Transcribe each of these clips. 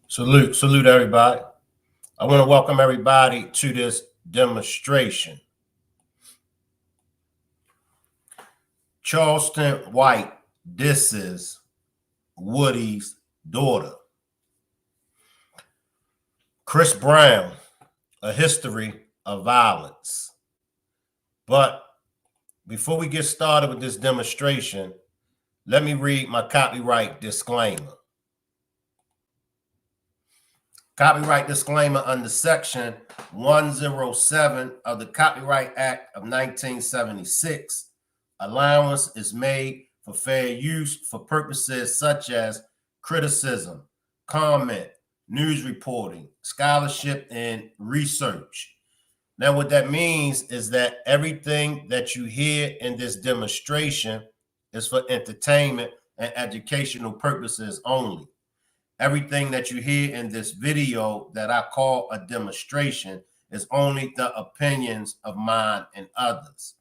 Salute everybody. I want to welcome everybody to this demonstration. Charleston White disses Woody's daughter. Chris Brown, a history of violence. But before we get started with this demonstration, let me read my copyright disclaimer. Copyright disclaimer under Section 107 of the Copyright Act of 1976. Allowance is made for fair use for purposes such as criticism, comment, news reporting, scholarship, and research. Now, what that means is that everything that you hear in this demonstration is for entertainment and educational purposes only. Everything that you hear in this video that I call a demonstration is only the opinions of mine and others.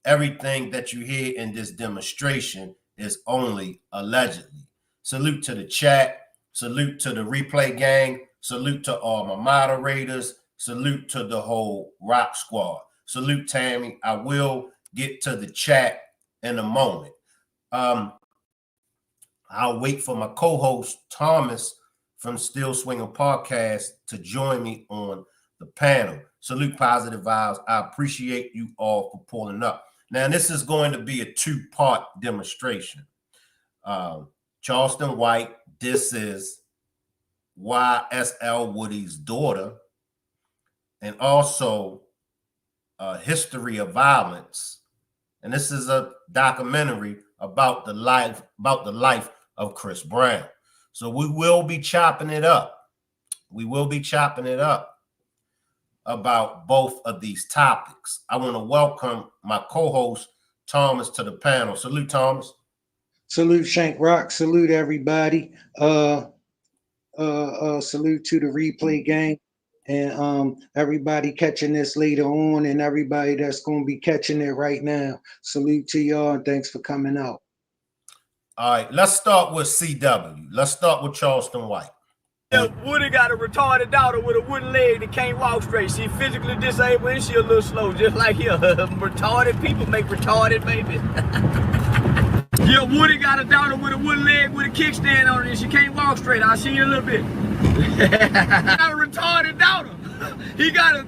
Everything that you hear in this demonstration is only allegedly. Salute to the chat. Salute to the replay gang. Salute to all my moderators. Salute to the whole Rock Squad. Salute, Tammy. I will get to the chat in a moment. I'll wait for my co-host, Thomas, from Still Swinging Podcast to join me on the panel. Salute, Positive Vibes. I appreciate you all for pulling up. Now, this is going to be a two-part demonstration. Charleston White, this is YSL Woody's daughter, and also History of Violence. And this is a documentary about the life of Chris Brown. So we will be chopping it up. We will be chopping it up about both of these topics. I want to welcome my co-host, Thomas, to the panel. Salute, Thomas. Salute, Shank Rock. Salute, everybody. Salute to the replay gang and everybody catching this later on and everybody that's going to be catching it right now. Salute to y'all and thanks for coming out. All right, let's start with CW. Let's start with Charleston White. Woody got a retarded daughter with a wooden leg that can't walk straight. She physically disabled and she a little slow, just like here. Retarded people make retarded babies. Yeah, Woody got a daughter with a wooden leg with a kickstand on it and she can't walk straight. I'll see you in a little bit. Got a retarded daughter. He got a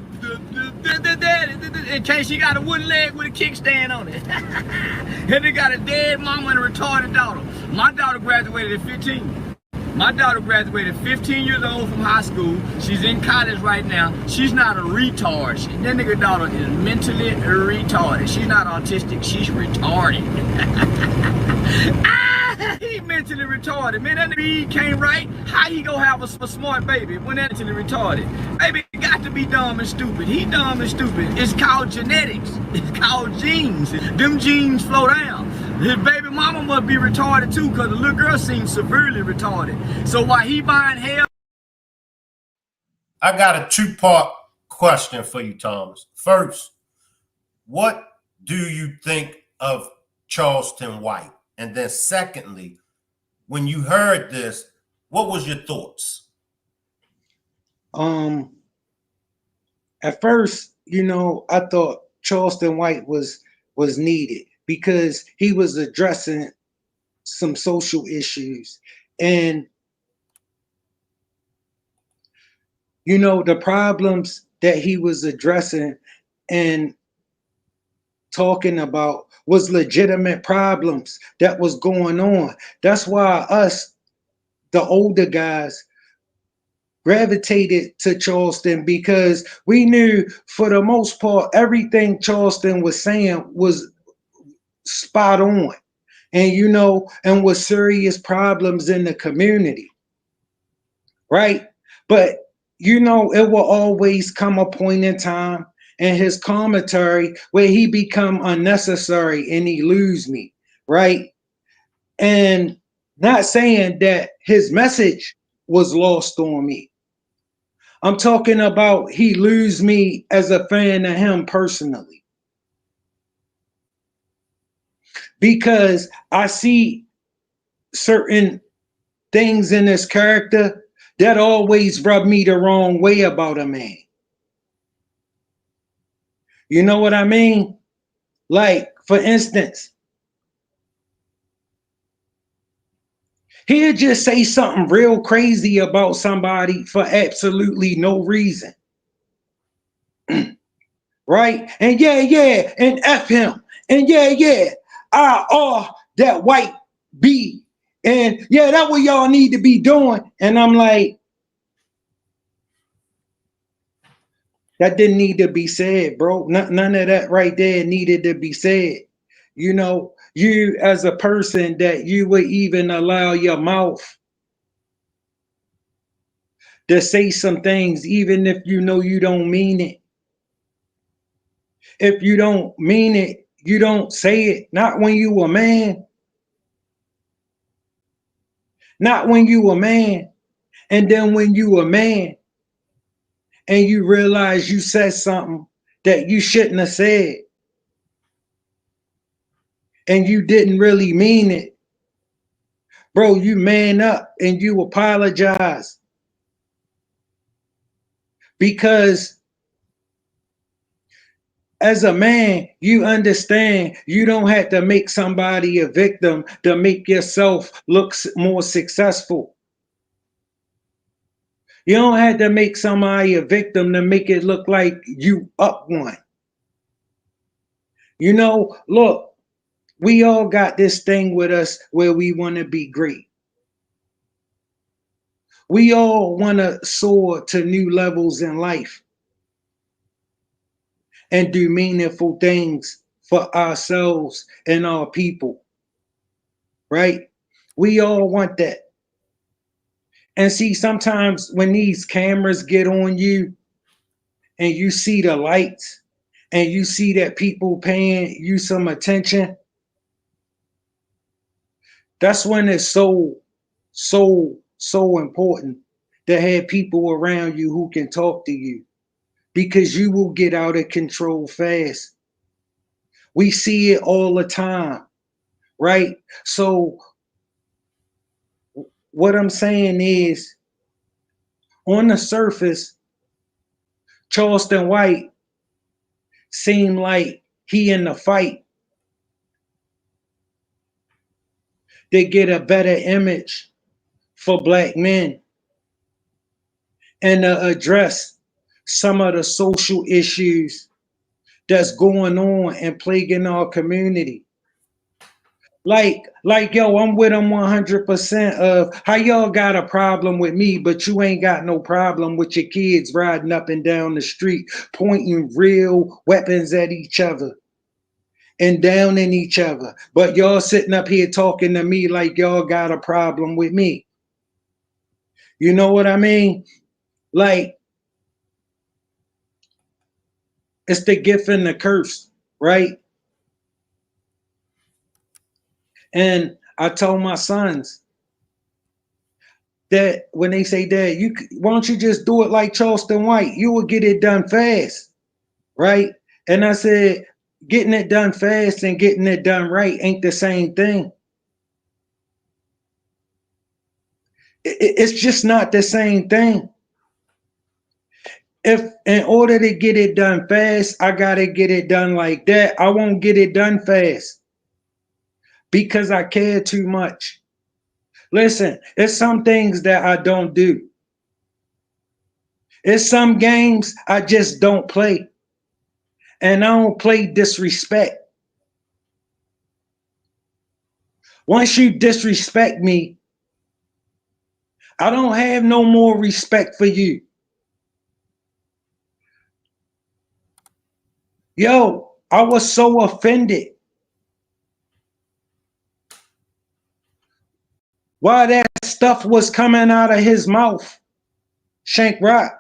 in case she got a wooden leg with a kickstand on it. And they got a dead mama and a retarded daughter. My daughter graduated at 15. My daughter graduated 15 years old from high school. She's in college right now. She's not a retard. That nigga daughter is mentally retarded. She's not autistic. She's retarded. He mentally retarded. Man, that nigga can't write. How he gonna have a smart baby when that mentally retarded? Baby got to be dumb and stupid. He dumb and stupid. It's called genetics. It's called genes. Them genes flow down. His baby mama must be retarded too, because the little girl seems severely retarded. So while he buying hell. I got a two-part question for you, Thomas. First, what do you think of Charleston White? And then secondly, when you heard this, what was your thoughts? At first, I thought Charleston White was needed because he was addressing some social issues. And, the problems that he was addressing and talking about was legitimate problems that was going on. That's why us, the older guys, gravitated to Charleston, because we knew for the most part everything Charleston was saying was spot on, and and with serious problems in the community, right? But it will always come a point in time in his commentary where he become unnecessary and he lose me, right? And not saying that his message was lost on me. I'm talking about he lose me as a fan of him personally. because I see certain things in his character that always rub me the wrong way about a man. You know what I mean? Like, for instance, he'll just say something real crazy about somebody for absolutely no reason. Right? And yeah, and F him. And yeah, that white B. And yeah, that's what y'all need to be doing. And I'm like, that didn't need to be said, bro. None of that right there needed to be said. You know, you as a person that you would even allow your mouth to say some things, even if you know you don't mean it. If you don't mean it, you don't say it. Not when you a man. Not when you a man. And then when you a man and you realize you said something that you shouldn't have said and you didn't really mean it, bro, you man up and you apologize. Because as a man, you understand you don't have to make somebody a victim to make yourself look more successful. You don't have to make somebody a victim to make it look like you up one. You know, look, we all got this thing with us where we want to be great. We all want to soar to new levels in life and do meaningful things for ourselves and our people, right? We all want that. And see, sometimes when these cameras get on you and you see the lights and you see that people paying you some attention, that's when it's so important to have people around you who can talk to you, because you will get out of control fast. We see it all the time, right? So what I'm saying is, on the surface, Charleston White seemed like he in the fight to get a better image for black men and to address some of the social issues that's going on and plaguing our community. Like, yo, I'm with him 100% of how y'all got a problem with me, but you ain't got no problem with your kids riding up and down the street, pointing real weapons at each other and downing each other. But y'all sitting up here talking to me like y'all got a problem with me. You know what I mean? Like, it's the gift and the curse, right? And I told my sons that when they say, Dad, why don't you just do it like Charleston White? You will get it done fast, right? And I said, getting it done fast and getting it done right ain't the same thing. It's just not the same thing. If in order to get it done fast, I gotta get it done like that, I won't get it done fast because I care too much. Listen, there's some things that I don't do. There's some games I just don't play. And I don't play disrespect. Once you disrespect me, I don't have no more respect for you. Yo, I was so offended why that stuff was coming out of his mouth, Shank Rock.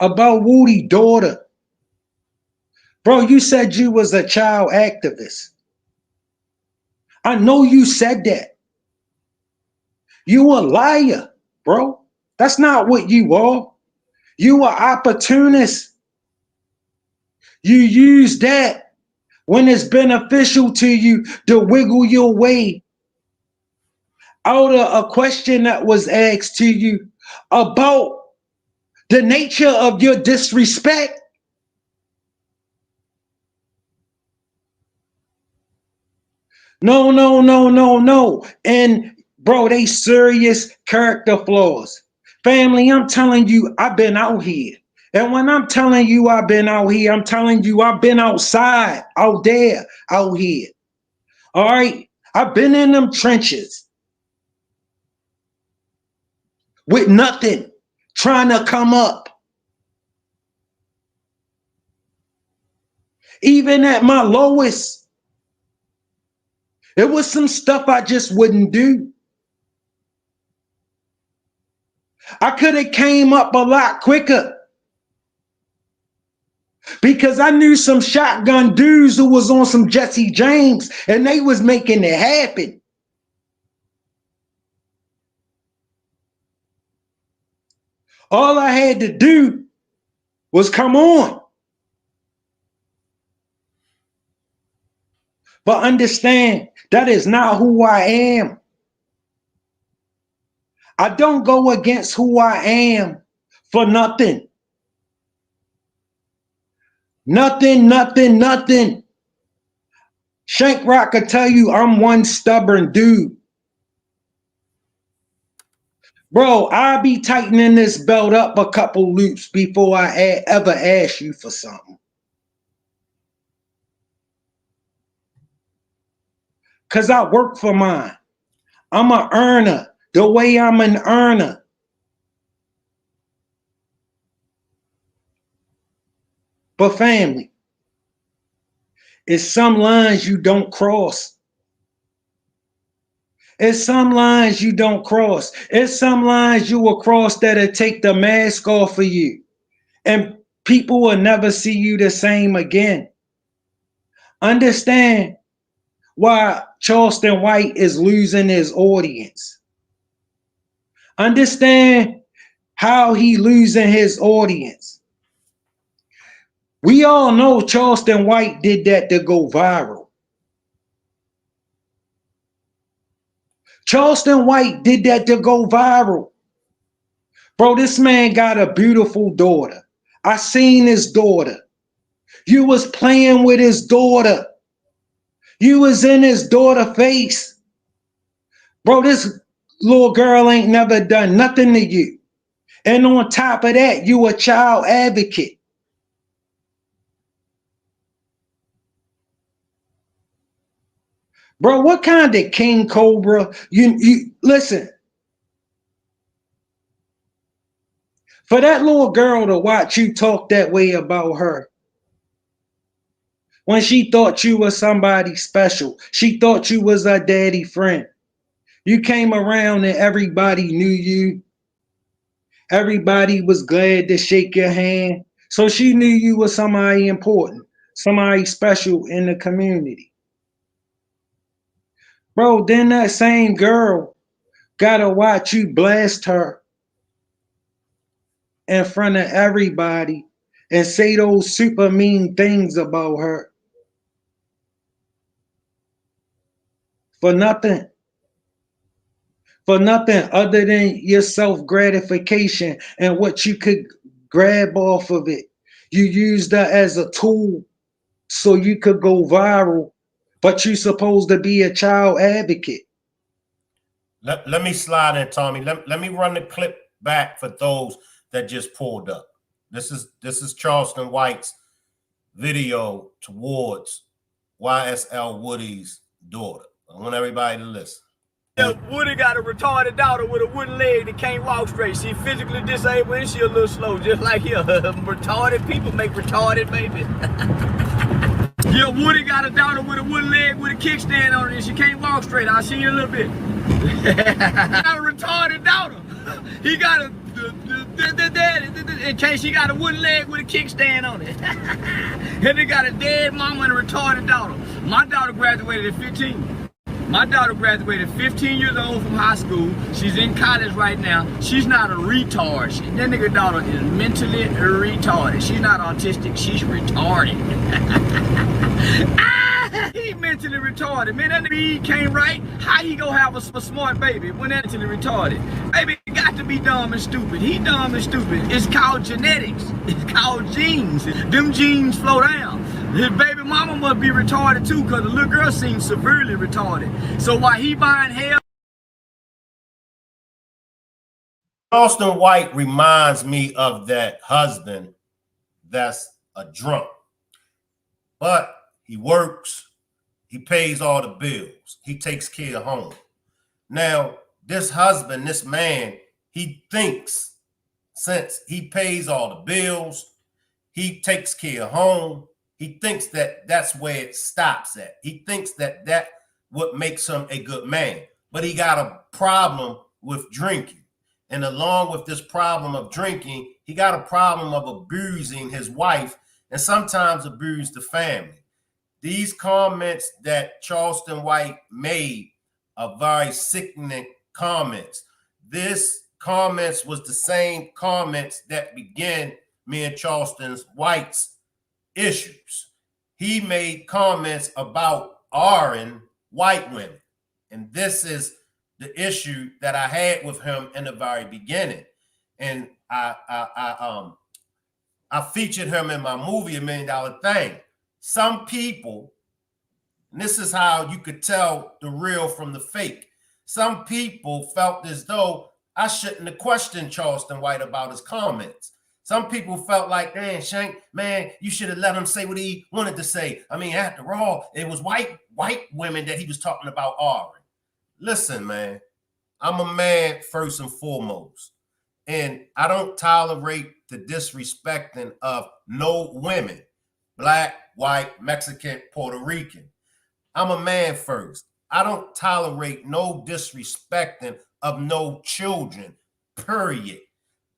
About Woody's daughter. Bro, you said you was a child activist. I know you said that. You a liar, bro. That's not what you are. You are opportunist. You use that when it's beneficial to you to wiggle your way out of a question that was asked to you about the nature of your disrespect. No, no, no, no, no. And bro, they serious character flaws. Family, I'm telling you, I've been out here. And when I'm telling you I've been out here, I'm telling you I've been outside, out there, out here. All right? I've been in them trenches with nothing, trying to come up. Even at my lowest, it was some stuff I just wouldn't do. I could have came up a lot quicker because I knew some shotgun dudes who was on some Jesse James and they was making it happen. All I had to do was come on. But understand, that is not who I am. I don't go against who I am for nothing. Nothing, nothing, nothing. Shank Rock could tell you I'm one stubborn dude. Bro, I'll be tightening this belt up a couple loops before I ever ask you for something. Because I work for mine. I'm an earner. The way I'm an earner. But family, it's some lines you don't cross. It's some lines you don't cross. It's some lines you will cross that'll take the mask off of you. And people will never see you the same again. Understand why Charleston White is losing his audience. Understand how he losing his audience. We all know Charleston White did that to go viral. Charleston White did that to go viral. Bro, this man got a beautiful daughter. I seen his daughter. You was playing with his daughter. You was in his daughter's face. Bro, this little girl ain't never done nothing to you. And on top of that, you a child advocate. Bro, what kind of king cobra? You listen. For that little girl to watch you talk that way about her, when she thought you was somebody special, she thought you was her daddy friend. You came around and everybody knew you. Everybody was glad to shake your hand. So she knew you was somebody important, somebody special in the community. Bro, then that same girl gotta watch you blast her in front of everybody and say those super mean things about her. For nothing. For nothing other than your self-gratification and what you could grab off of it. You used that as a tool so you could go viral, but you're supposed to be a child advocate. Let me slide in, Tommy. Let me run the clip back for those that just pulled up. This is Charleston White's video towards YSL Woody's daughter. I want everybody to listen. Yeah, Woody got a retarded daughter with a wooden leg that can't walk straight. She physically disabled and she a little slow, just like here. Retarded people make retarded babies. Yeah, Woody got a daughter with a wooden leg with a kickstand on it and she can't walk straight. I'll see you in a little bit. Got a retarded daughter. He got a in case she got a wooden leg with a kickstand on it. And they got a dead mama and a retarded daughter. My daughter graduated at 15. My daughter graduated 15 years old from high school. She's in college right now. She's not a retard. That nigga daughter is mentally retarded. She's not autistic, she's retarded. He mentally retarded. Man, that nigga can't write. How he gonna have a smart baby when that mentally retarded? Baby got to be dumb and stupid. He dumb and stupid. It's called genetics. It's called genes. Them genes flow down. His baby mama must be retarded too, because the little girl seems severely retarded. So while he buying hell. Charleston White reminds me of that husband that's a drunk. But he works, he pays all the bills, he takes care of home. Now, this husband, this man, he thinks since he pays all the bills, he takes care of home, he thinks that that's where it stops at. He thinks that that what makes him a good man. But he got a problem with drinking. And along with this problem of drinking, he got a problem of abusing his wife and sometimes abuse the family. These comments that Charleston White made are very sickening comments. This comments was the same comments that began me and Charleston White's issues. He made comments about R-ing white women. And this is the issue that I had with him in the very beginning. And I featured him in my movie, $1 Million Thing. Some people, and this is how you could tell the real from the fake. Some people felt as though I shouldn't have questioned Charleston White about his comments. Some people felt like, man, Shank, man, you should have let him say what he wanted to say. I mean, after all, it was white women that he was talking about R-ing. Listen, man, I'm a man first and foremost, and I don't tolerate the disrespecting of no women, black, white, Mexican, Puerto Rican. I'm a man first. I don't tolerate no disrespecting of no children, period.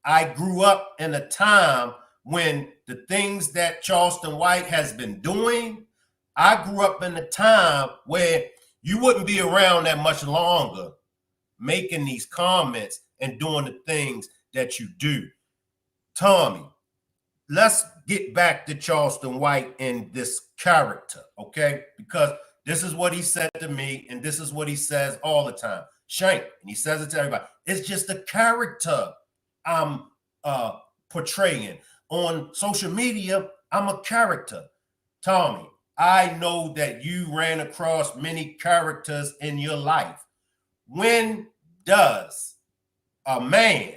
I grew up in a time when the things that Charleston White has been doing, I grew up in a time where you wouldn't be around that much longer making these comments and doing the things that you do. Tommy, let's get back to Charleston White and this character, okay? Because this is what he said to me, and this is what he says all the time. Shank, and he says it to everybody. It's just a character I'm portraying. On social media, I'm a character. Tommy, I know that you ran across many characters in your life. When does a man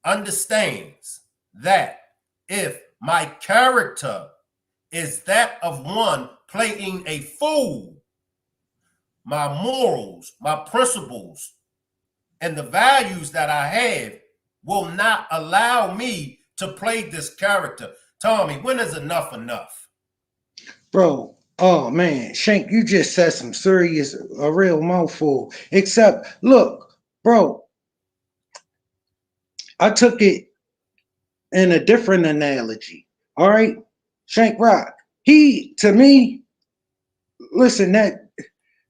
understands that if my character is that of one playing a fool, my morals, my principles, and the values that I have will not allow me to play this character? Tommy, when is enough enough? Bro, oh man, Shank, you just said some serious, a real mouthful. Except, look, bro, I took it in a different analogy. All right, Shank Rock. He, to me, listen, that at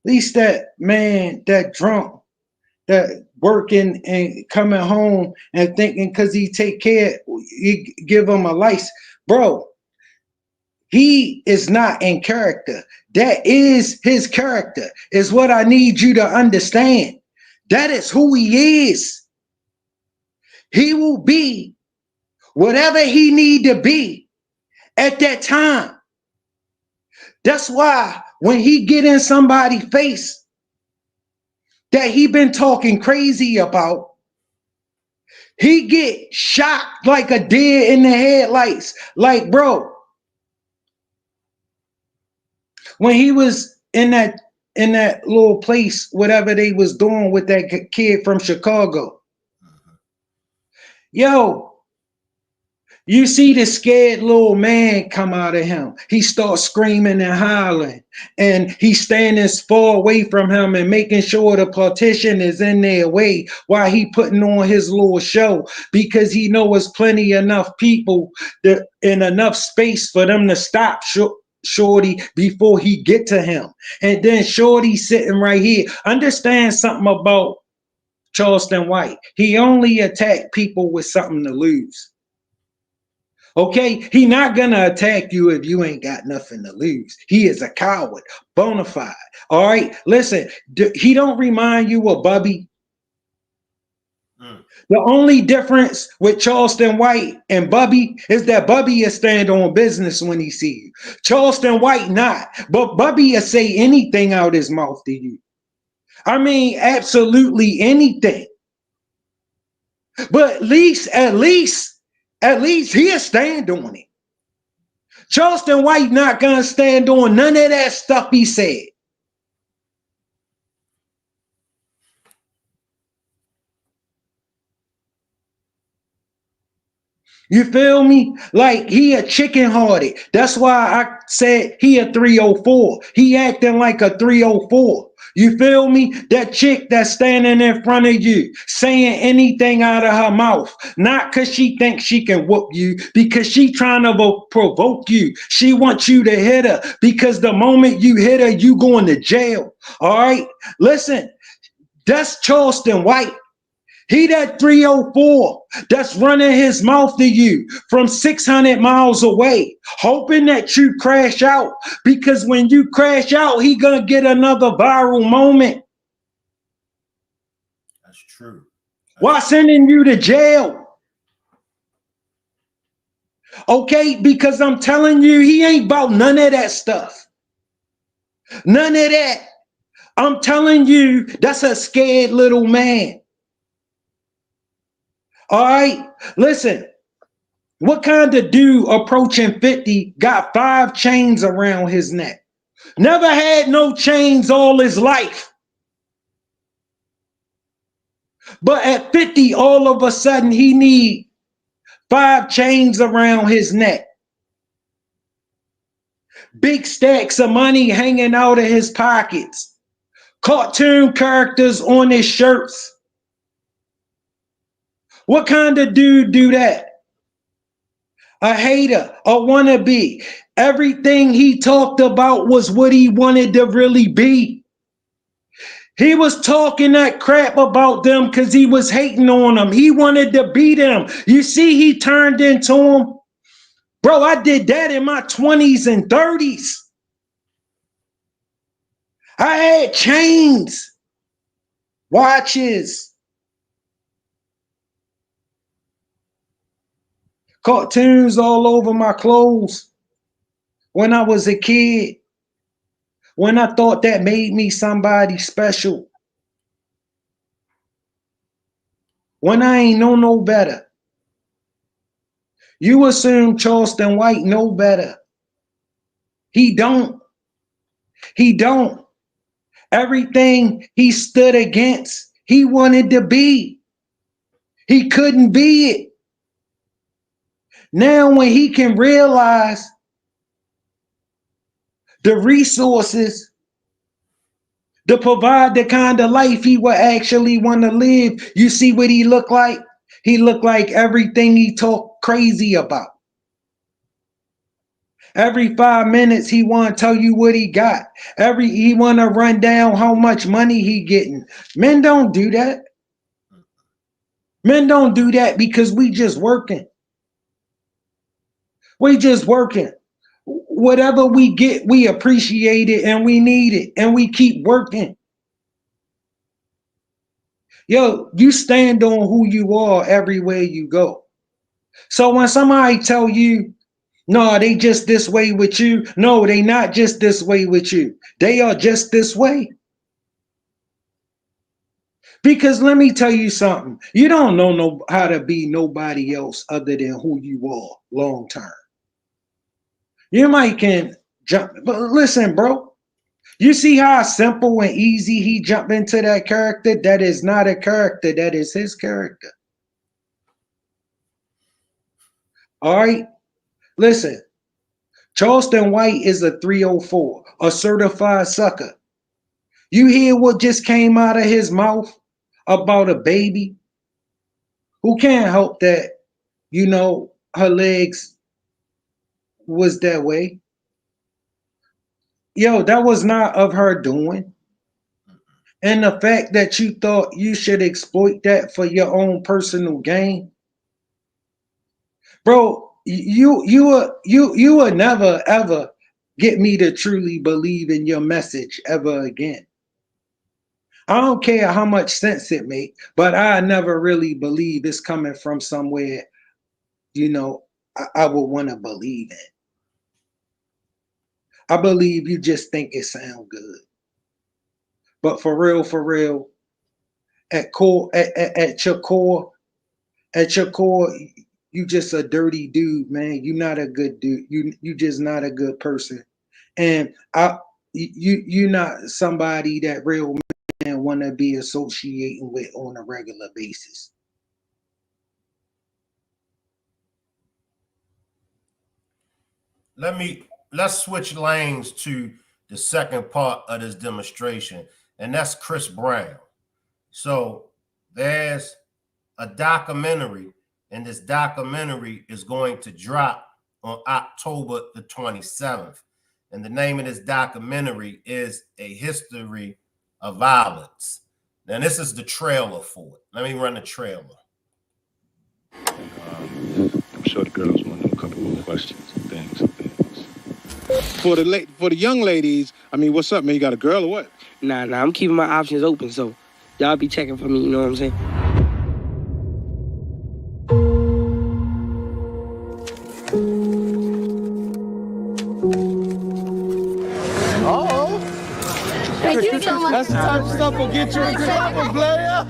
least that man, that drunk, that working and coming home and thinking because he take care, you give him a license, bro. He is not in character. That is his character, is what I need you to understand. That is who he is. He will be whatever he need to be at that time. That's why when he get in somebody's face that he been talking crazy about, he get shocked like a deer in the headlights. Like, bro, when he was in that little place, whatever they was doing with that kid from Chicago, yo, you see the scared little man come out of him. He starts screaming and hollering, and he's standing far away from him and making sure the partition is in their way while he putting on his little show, because he knows plenty enough people that in enough space for them to stop Shorty before he get to him. And then Shorty sitting right here. Understand something about Charleston White. He only attacked people with something to lose. Okay, he not gonna attack you if you ain't got nothing to lose. He is a coward, bona fide. All right, listen, he don't remind you of Bubby. The only difference with Charleston White and Bubby is that Bubby is stand on business when he see you. Charleston White not, but Bubby will say anything out his mouth to you. I mean, absolutely anything. But at least he'll stand on it. Charleston White not gonna stand on none of that stuff he said. You feel me? Like he a chicken hearted. That's why I said he a 304. He acting like a 304. You feel me? That chick that's standing in front of you, saying anything out of her mouth, not because she thinks she can whoop you, because she trying to provoke you. She wants you to hit her because the moment you hit her, you going to jail. All right? Listen, that's Charleston White. He that 304 that's running his mouth to you from 600 miles away, hoping that you crash out, because when you crash out, he gonna get another viral moment. That's true. Why sending you to jail? Okay, because I'm telling you, he ain't about none of that stuff. None of that. I'm telling you, that's a scared little man. All right, listen, what kind of dude approaching 50 got 5 chains around his neck? Never had no chains all his life. But at 50, all of a sudden, he need 5 chains around his neck. Big stacks of money hanging out of his pockets. Cartoon characters on his shirts. What kind of dude do that? A hater, a wannabe. Everything he talked about was what he wanted to really be. He was talking that crap about them because he was hating on them. He wanted to be them. You see, he turned into them. Bro, I did that in my 20s and 30s. I had chains, watches, cartoons all over my clothes when I was a kid, when I thought that made me somebody special, when I ain't know no better. You assume Charleston White know better. He don't. He don't. Everything he stood against, he wanted to be. He couldn't be it. Now when he can realize the resources to provide the kind of life he would actually want to live, you see what he looked like? He looked like everything he talked crazy about. Every 5 minutes he want to tell you what he got. He want to run down how much money he getting. Men don't do that. Men don't do that because we just working. We just working. Whatever we get, we appreciate it and we need it and we keep working. Yo, you stand on who you are everywhere you go. So when somebody tell you, no, they just this way with you. No, they not just this way with you. They are just this way. Because let me tell you something. You don't know how to be nobody else other than who you are long term. You might can jump, but listen, bro. You see how simple and easy he jumped into that character? That is not a character. That is his character. All right? Listen. Charleston White is a 304, a certified sucker. You hear what just came out of his mouth about a baby? Who can't help that, her legs was that way? yo, that was not of her doing. And the fact that you thought you should exploit that for your own personal gain, bro, you will never ever get me to truly believe in your message ever again. I don't care how much sense it make, but I never really believe it's coming from somewhere, you know, I would want to believe in. I believe you just think it sound good. But for real, at core, at your core, you just a dirty dude, man. You're not a good dude. You just not a good person. And you're not somebody that real men want to be associating with on a regular basis. Let's switch lanes to the second part of this demonstration, and that's Chris Brown. So there's a documentary, and this documentary is going to drop on October the 27th. And the name of this documentary is A History of Violence. Now, this is the trailer for it. Let me run the trailer. I'm sure the girls want to know a couple more questions and things. For the young ladies, I mean, what's up, man? You got a girl or what? Nah, I'm keeping my options open, so y'all be checking for me, you know what I'm saying? Uh-oh. Thank you so much. That's the type of stuff will get you in trouble, player.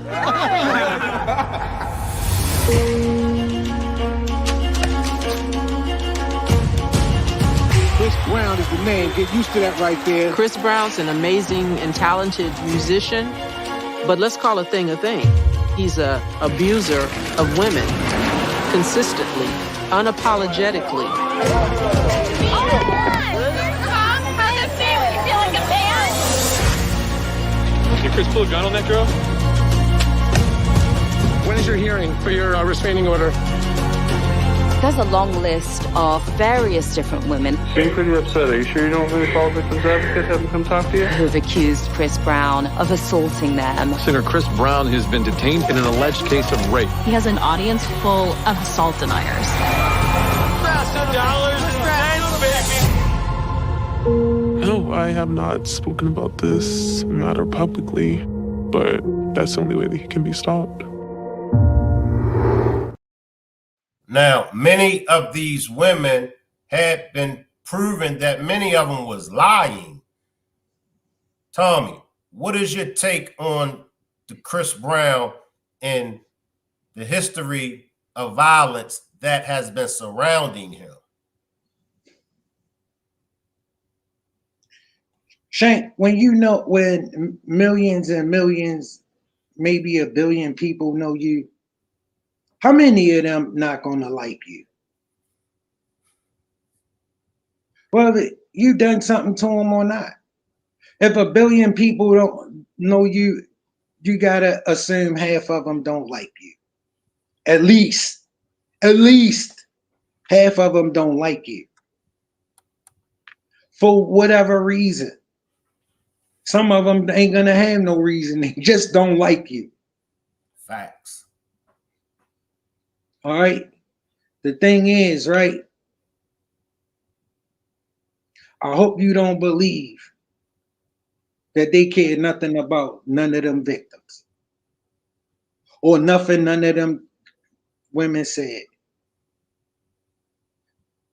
Chris Brown is the name. Get used to that right there. Chris Brown's an amazing and talented musician, but let's call a thing a thing. He's an abuser of women, consistently, unapologetically. Oh my God! Mom, how does it feel? You feel like a man? Did Chris pull a gun on that girl? When is your hearing for your restraining order? There's a long list of various different women Being pretty upset. Are you sure you don't really call victims advocates, have them come talk to you? who've accused Chris Brown of assaulting them. Senator Chris Brown has been detained in an alleged case of rape. He has an audience full of assault deniers. No, I have not spoken about this matter publicly, but that's the only way that he can be stopped. Now, many of these women had been proven that many of them was lying. Tommy, what is your take on the Chris Brown and the history of violence that has been surrounding him? Shank, when millions and millions, maybe a billion people know you, how many of them not gonna like you? Whether you done something to them or not. If a billion people don't know you, you gotta assume half of them don't like you. At least half of them don't like you. For whatever reason. Some of them ain't gonna have no reason. They just don't like you. Facts. All right. The thing is, right? I hope you don't believe that they care nothing about none of them victims or nothing none of them women said.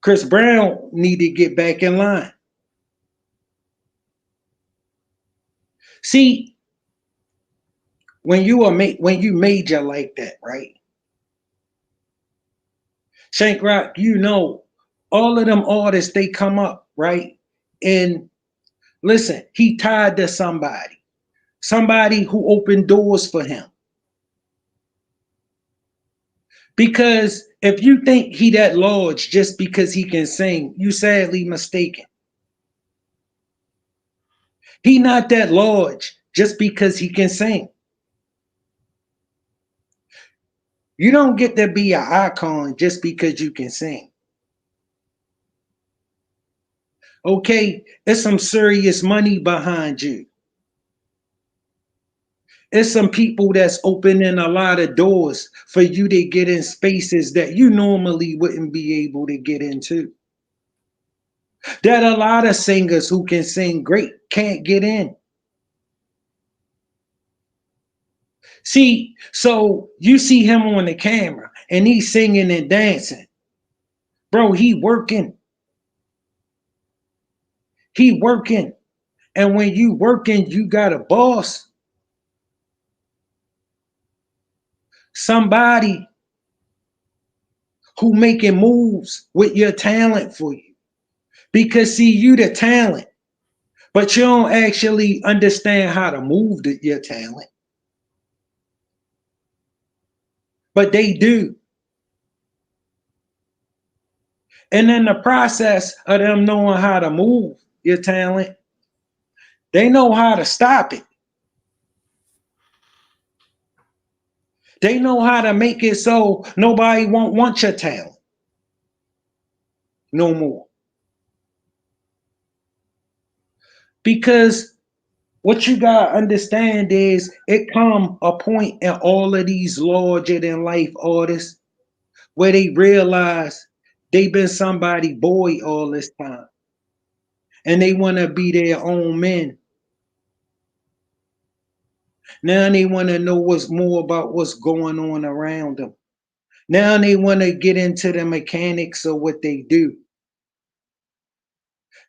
Chris Brown need to get back in line. See, when you major like that, right? Shank Rock, you know, all of them artists, they come up, right? And listen, he tied to somebody who opened doors for him. Because if you think he that large just because he can sing, you sadly mistaken. He not that large just because he can sing. You don't get to be an icon just because you can sing. Okay, it's some serious money behind you. It's some people that's opening a lot of doors for you to get in spaces that you normally wouldn't be able to get into. That a lot of singers who can sing great can't get in. See, so you see him on the camera and he's singing and dancing. Bro, he working. He working. And when you working, you got a boss. Somebody who making moves with your talent for you. Because see, you the talent, but you don't actually understand how to move your talent. But they do. And in the process of them knowing how to move your talent, they know how to stop it. They know how to make it so nobody won't want your talent no more. Because what you gotta understand is it come a point in all of these larger than life artists where they realize they've been somebody boy all this time. And they want to be their own men. Now they want to know what's more about what's going on around them. Now they want to get into the mechanics of what they do.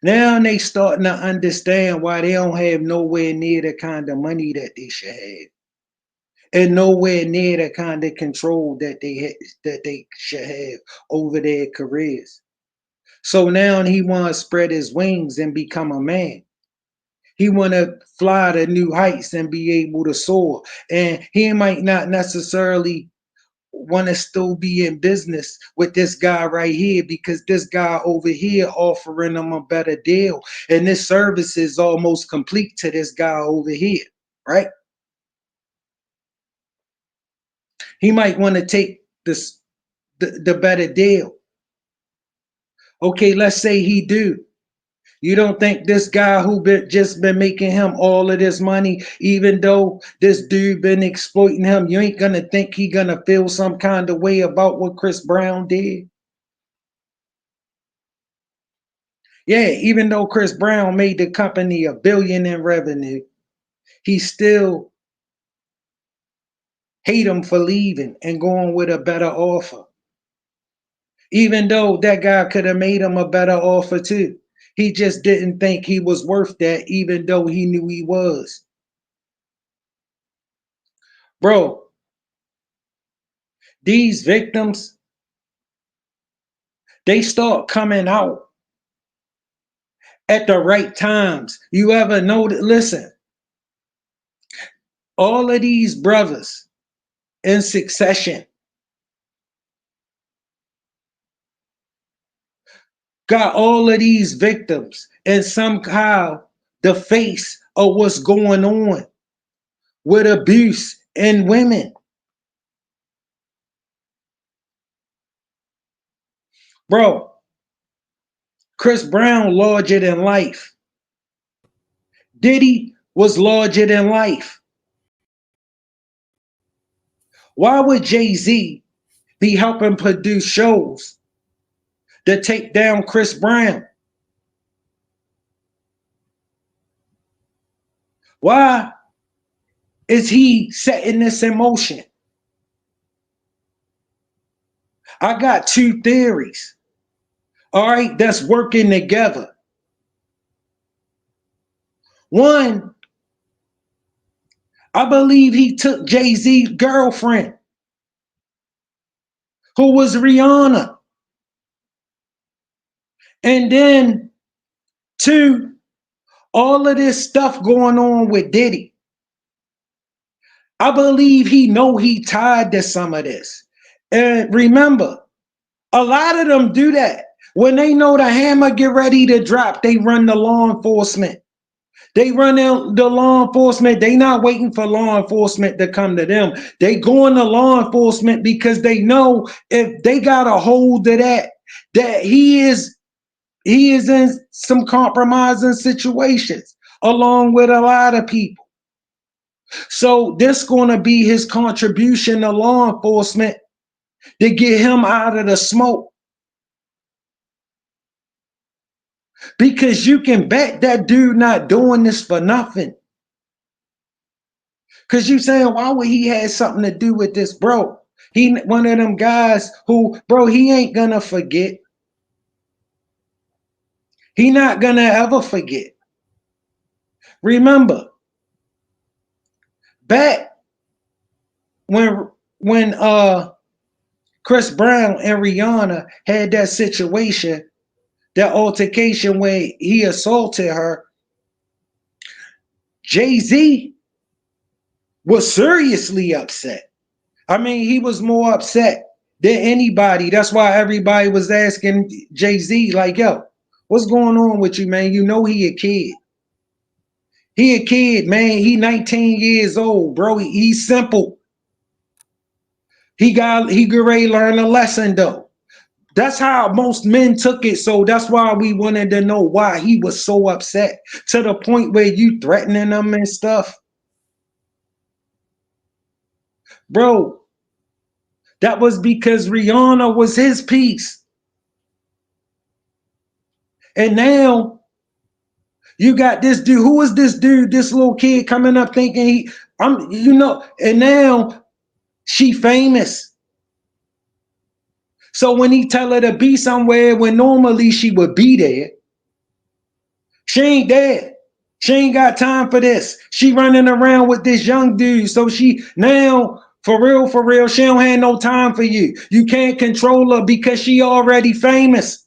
Now they starting to understand why they don't have nowhere near the kind of money that they should have. And nowhere near the kind of control that they should have over their careers. So now he wants to spread his wings and become a man. He want to fly to new heights and be able to soar. And he might not necessarily want to still be in business with this guy right here because this guy over here offering him a better deal. And this service is almost complete to this guy over here, right? He might want to take the better deal. Okay, let's say he do. You don't think this guy who just been making him all of this money, even though this dude been exploiting him, you ain't gonna think he gonna feel some kind of way about what Chris Brown did? Yeah, even though Chris Brown made the company $1 billion in revenue, he still hate him for leaving and going with a better offer. Even though that guy could have made him a better offer too. He just didn't think he was worth that, even though he knew he was. Bro, these victims, they start coming out at the right times. You ever know that? Listen, all of these brothers in succession got all of these victims and somehow the face of what's going on with abuse in women. Bro, Chris Brown larger than life. Diddy was larger than life. Why would Jay-Z be helping produce shows that take down Chris Brown? Why is he setting this in motion? I got two theories, all right, that's working together. One, I believe he took Jay-Z's girlfriend, who was Rihanna. And then, two, all of this stuff going on with Diddy. I believe he know he tied to some of this. And remember, a lot of them do that. When they know the hammer get ready to drop, they run the law enforcement. They run the law enforcement. They not waiting for law enforcement to come to them. They going to law enforcement because they know if they got a hold of that he is He is in some compromising situations along with a lot of people. So this going to be his contribution to law enforcement to get him out of the smoke. Because you can bet that dude not doing this for nothing. Because you saying, why would he have something to do with this, bro? He one of them guys who, bro, he ain't gonna forget. He not gonna ever forget. Remember, back when Chris Brown and Rihanna had that situation, that altercation where he assaulted her, Jay-Z was seriously upset. I mean, he was more upset than anybody. That's why everybody was asking Jay-Z, like, yo, what's going on with you, man? You know he a kid. He a kid, man. He 19 years old, bro. He's simple. He get ready to learn a lesson, though. That's how most men took it. So that's why we wanted to know why he was so upset to the point where you threatening him and stuff. Bro, that was because Rihanna was his piece. And now you got this dude. Who is this dude, this little kid coming up thinking and now she famous. So when he tell her to be somewhere when normally she would be there, she ain't there. She ain't got time for this. She running around with this young dude. So she now, for real, she don't have no time for you. You can't control her because she already famous.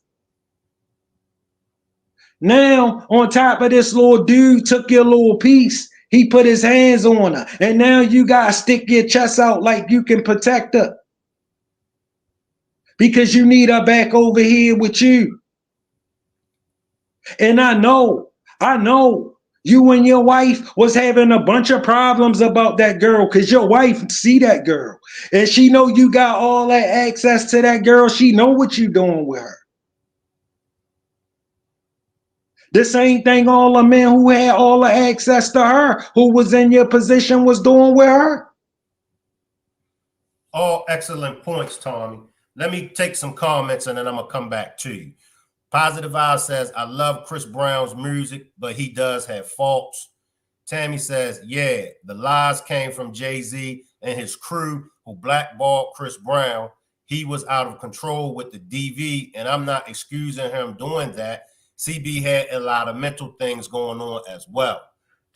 Now, on top of this, little dude took your little piece. He put his hands on her. And now you got to stick your chest out like you can protect her. Because you need her back over here with you. And I know you and your wife was having a bunch of problems about that girl because your wife see that girl. And she know you got all that access to that girl. She know what you doing with her. The same thing all the men who had all the access to her, who was in your position, was doing with her. All excellent points, Tommy. Let me take some comments and then I'm going to come back to you. Positive Vibe says, I love Chris Brown's music, but he does have faults. Tammy says, yeah, the lies came from Jay-Z and his crew who blackballed Chris Brown. He was out of control with the DV, and I'm not excusing him doing that. CB had a lot of mental things going on as well.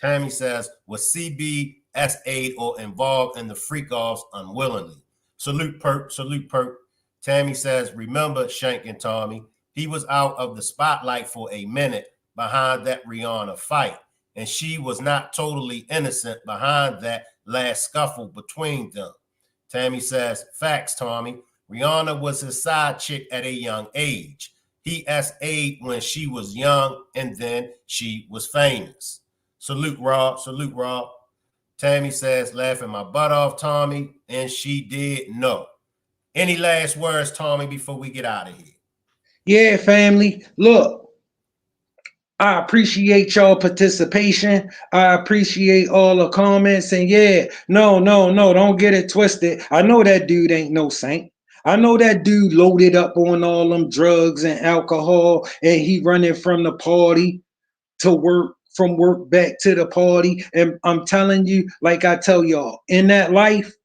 Tammy says, was CB SA'd or involved in the freak-offs unwillingly? Salute, Perk. Tammy says, remember Shank and Tommy, he was out of the spotlight for a minute behind that Rihanna fight, and she was not totally innocent behind that last scuffle between them. Tammy says, facts, Tommy. Rihanna was his side chick at a young age. He SA'd when she was young, and then she was famous. Salute, Rob. Tammy says, laughing my butt off, Tommy, and she did know. Any last words, Tommy, before we get out of here? Yeah, family. Look, I appreciate y'all participation. I appreciate all the comments. And yeah, no, don't get it twisted. I know that dude ain't no saint. I know that dude loaded up on all them drugs and alcohol, and he running from the party to work, from work back to the party. And I'm telling you, like I tell y'all, in that life,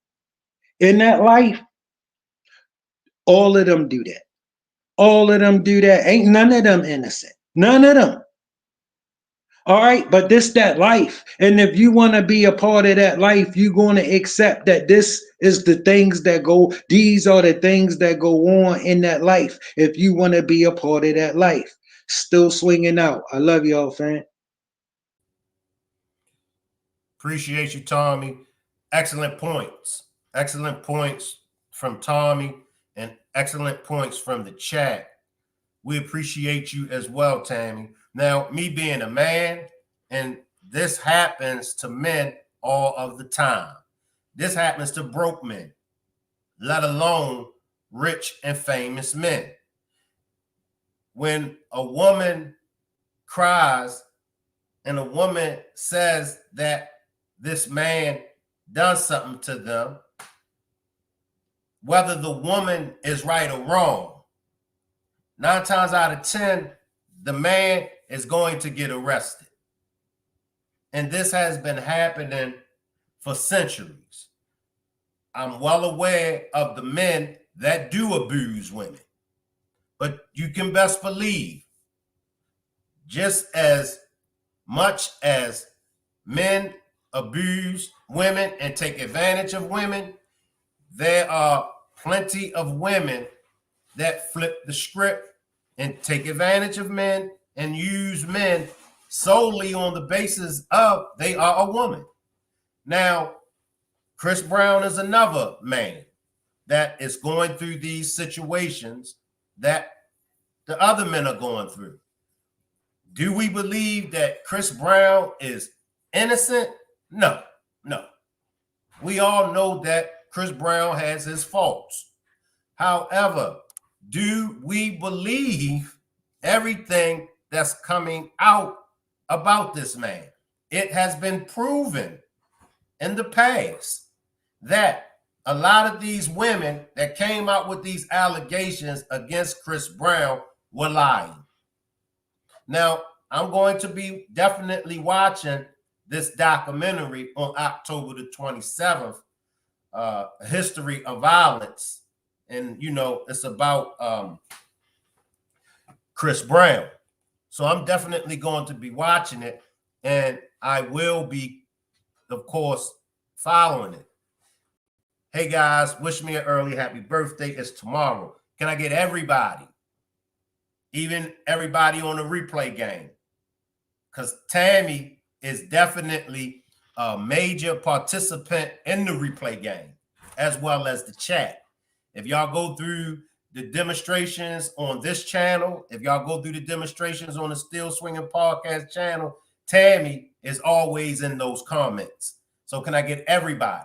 all of them do that. All of them do that. Ain't none of them innocent. None of them. All right, but this that life. And if you want to be a part of that life, you're going to accept that this is the things that go, these are the things that go on in that life. If you want to be a part of that life. Still swinging out. I love y'all, fam. Appreciate you, Tommy. Excellent points. Excellent points from Tommy and excellent points from the chat. We appreciate you as well, Tammy. Now, me being a man, and this happens to men all of the time. This happens to broke men, let alone rich and famous men. when a woman cries and a woman says that this man done something to them, whether the woman is right or wrong, 9 times out of 10, the man is going to get arrested. And this has been happening for centuries. I'm well aware of the men that do abuse women, but you can best believe, just as much as men abuse women and take advantage of women, there are plenty of women that flip the script and take advantage of men and use men solely on the basis of they are a woman. Now, Chris Brown is another man that is going through these situations that the other men are going through. Do we believe that Chris Brown is innocent? No. We all know that Chris Brown has his faults. However, do we believe everything that's coming out about this man? It has been proven in the past that a lot of these women that came out with these allegations against Chris Brown were lying. Now, I'm going to be definitely watching this documentary on October the 27th, History of Violence. And, you know, it's about Chris Brown. So I'm definitely going to be watching it. And I will be, of course, following it. Hey, guys, wish me an early happy birthday. It's tomorrow. Can I get everybody, even everybody on the replay game? Because Tammy is definitely a major participant in the replay game, as well as the chat. If y'all go through the demonstrations on this channel, if y'all go through the demonstrations on the Still Swinging Podcast channel, Tammy is always in those comments. So can I get everybody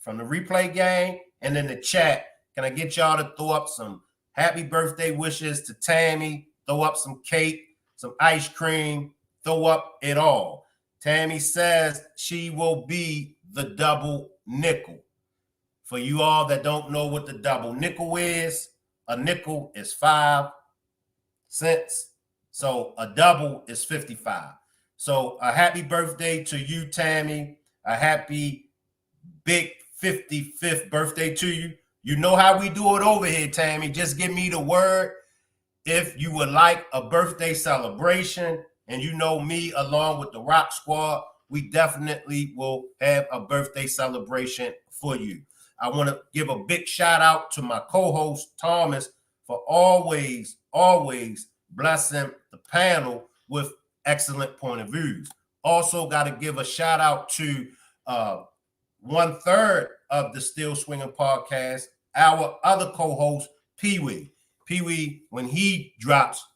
from the replay game and in the chat, can I get y'all to throw up some happy birthday wishes to Tammy, throw up some cake, some ice cream, throw up it all. Tammy says she will be the double nickel. For you all that don't know what the double nickel is, a nickel is 5 cents. So a double is 55. So a happy birthday to you, Tammy. A happy big 55th birthday to you. You know how we do it over here, Tammy. Just give me the word if you would like a birthday celebration. And you know me, along with the Rock Squad, we definitely will have a birthday celebration for you. I want to give a big shout out to my co-host, Thomas, for always blessing the panel with excellent point of views. Also got to give a shout out to 1/3 of the Still Swinging Podcast, our other co-host, Pee-wee. Pee-wee, when he drops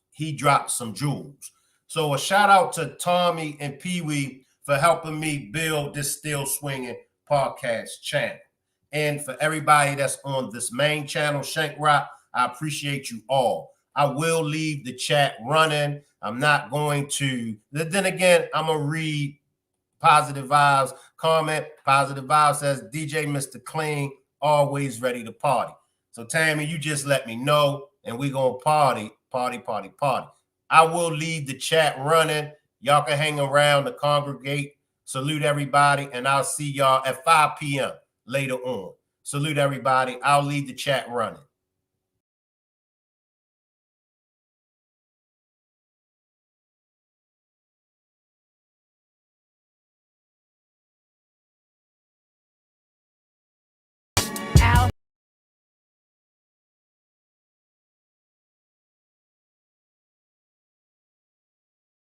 some jewels. So a shout out to Tommy and Pee-wee for helping me build this Still Swinging Podcast channel. And for everybody that's on this main channel, Shank Rock, I appreciate you all. I will leave the chat running. I'm not going to, then again, I'm going to read Positive Vibes comment. Positive Vibes says, DJ Mr. Clean, always ready to party. So Tammy, you just let me know and we're going to party. I will leave the chat running. Y'all can hang around to congregate. Salute everybody, and I'll see y'all at 5 p.m. later on. Salute everybody. I'll leave the chat running.